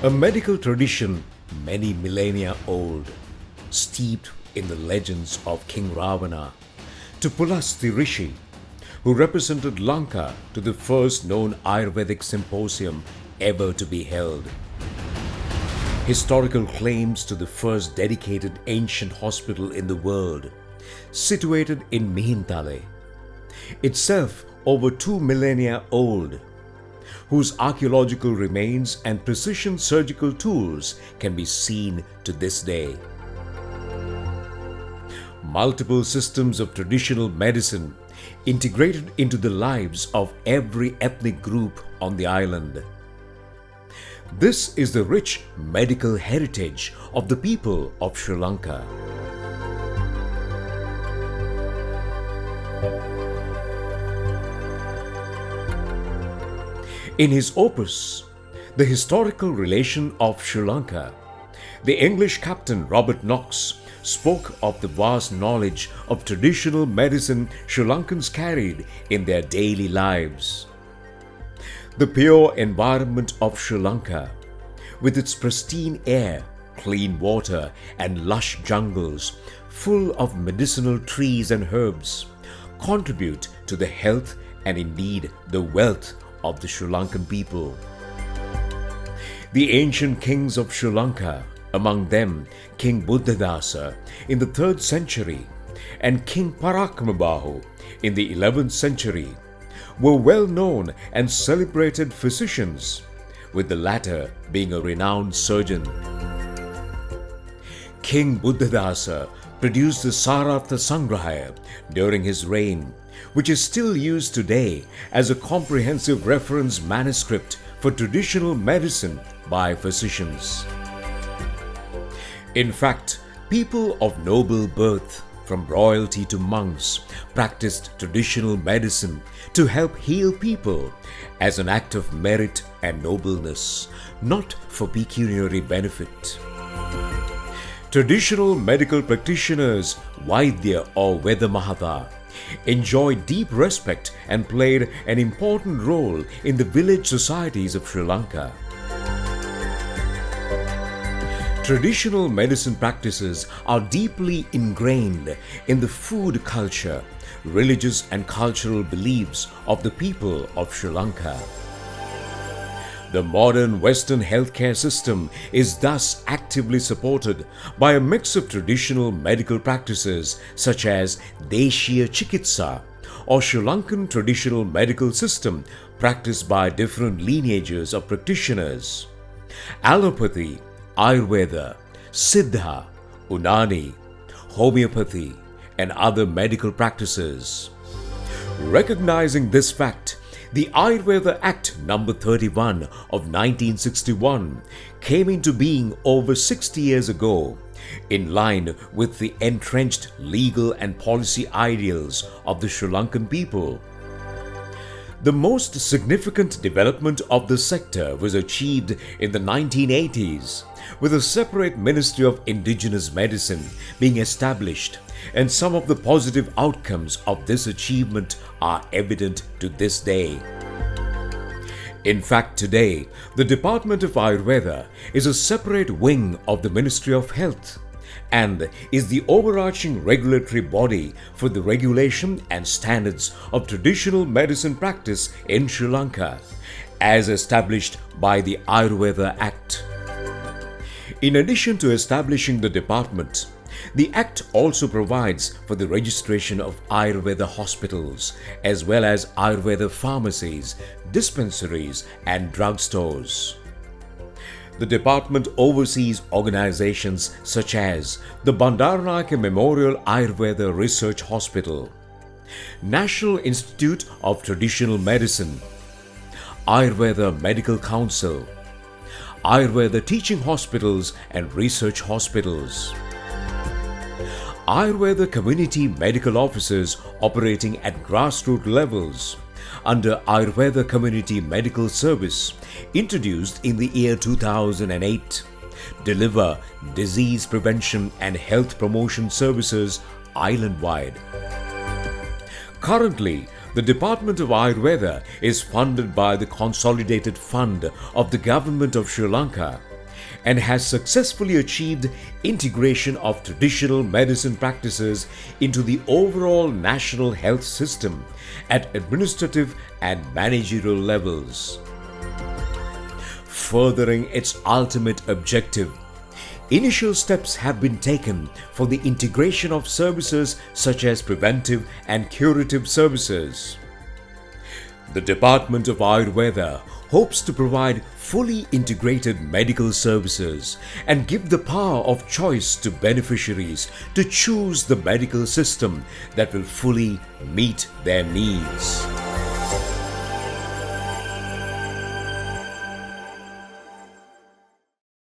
A medical tradition many millennia old, steeped in the legends of King Ravana, to Pulasti Rishi, who represented Lanka to the first known Ayurvedic symposium ever to be held. Historical claims to the first dedicated ancient hospital in the world, situated in Mihintale, itself over 2 millennia old, whose archaeological remains and precision surgical tools can be seen to this day. Multiple systems of traditional medicine integrated into the lives of every ethnic group on the island. This is the rich medical heritage of the people of Sri Lanka. In his opus, The Historical Relation of Sri Lanka, the English captain Robert Knox spoke of the vast knowledge of traditional medicine Sri Lankans carried in their daily lives. The pure environment of Sri Lanka, with its pristine air, clean water, and lush jungles full of medicinal trees and herbs, contribute to the health and indeed the wealth of the Sri Lankan people. The ancient kings of Sri Lanka, among them King Buddhadasa in the 3rd century and King Parakamabahu in the 11th century, were well known and celebrated physicians, with the latter being a renowned surgeon. King Buddhadasa produced the Sarartha Sangrahaya during his reign, which is still used today as a comprehensive reference manuscript for traditional medicine by physicians. In fact, people of noble birth, from royalty to monks, practiced traditional medicine to help heal people as an act of merit and nobleness, not for pecuniary benefit. Traditional medical practitioners, Vaidya or Vedamahatha, enjoyed deep respect and played an important role in the village societies of Sri Lanka. Traditional medicine practices are deeply ingrained in the food culture, religious and cultural beliefs of the people of Sri Lanka. The modern Western healthcare system is thus actively supported by a mix of traditional medical practices such as Deshiya Chikitsa or Sri Lankan traditional medical system practiced by different lineages of practitioners, Allopathy, Ayurveda, Siddha, Unani, Homeopathy, and other medical practices. Recognizing this fact, the Ayurveda Act No. 31 of 1961 came into being over 60 years ago, in line with the entrenched legal and policy ideals of the Sri Lankan people. The most significant development of the sector was achieved in the 1980s, with a separate Ministry of Indigenous Medicine being established, and some of the positive outcomes of this achievement are evident to this day. In fact, today, the Department of Ayurveda is a separate wing of the Ministry of Health and is the overarching regulatory body for the regulation and standards of traditional medicine practice in Sri Lanka, as established by the Ayurveda Act. In addition to establishing the department, the Act also provides for the registration of Ayurveda hospitals as well as Ayurveda pharmacies, dispensaries and drugstores. The department oversees organizations such as the Bandaranaike Memorial Ayurveda Research Hospital, National Institute of Traditional Medicine, Ayurveda Medical Council, Ayurveda Teaching Hospitals and Research Hospitals, Ayurveda Community Medical Offices operating at grassroots levels under Ayurveda Community Medical Service, introduced in the year 2008, deliver disease prevention and health promotion services island-wide. Currently, the Department of Ayurveda is funded by the Consolidated Fund of the Government of Sri Lanka and has successfully achieved integration of traditional medicine practices into the overall national health system at administrative and managerial levels. Furthering its ultimate objective, initial steps have been taken for the integration of services such as preventive and curative services. The Department of Ayurveda hopes to provide fully integrated medical services and give the power of choice to beneficiaries to choose the medical system that will fully meet their needs.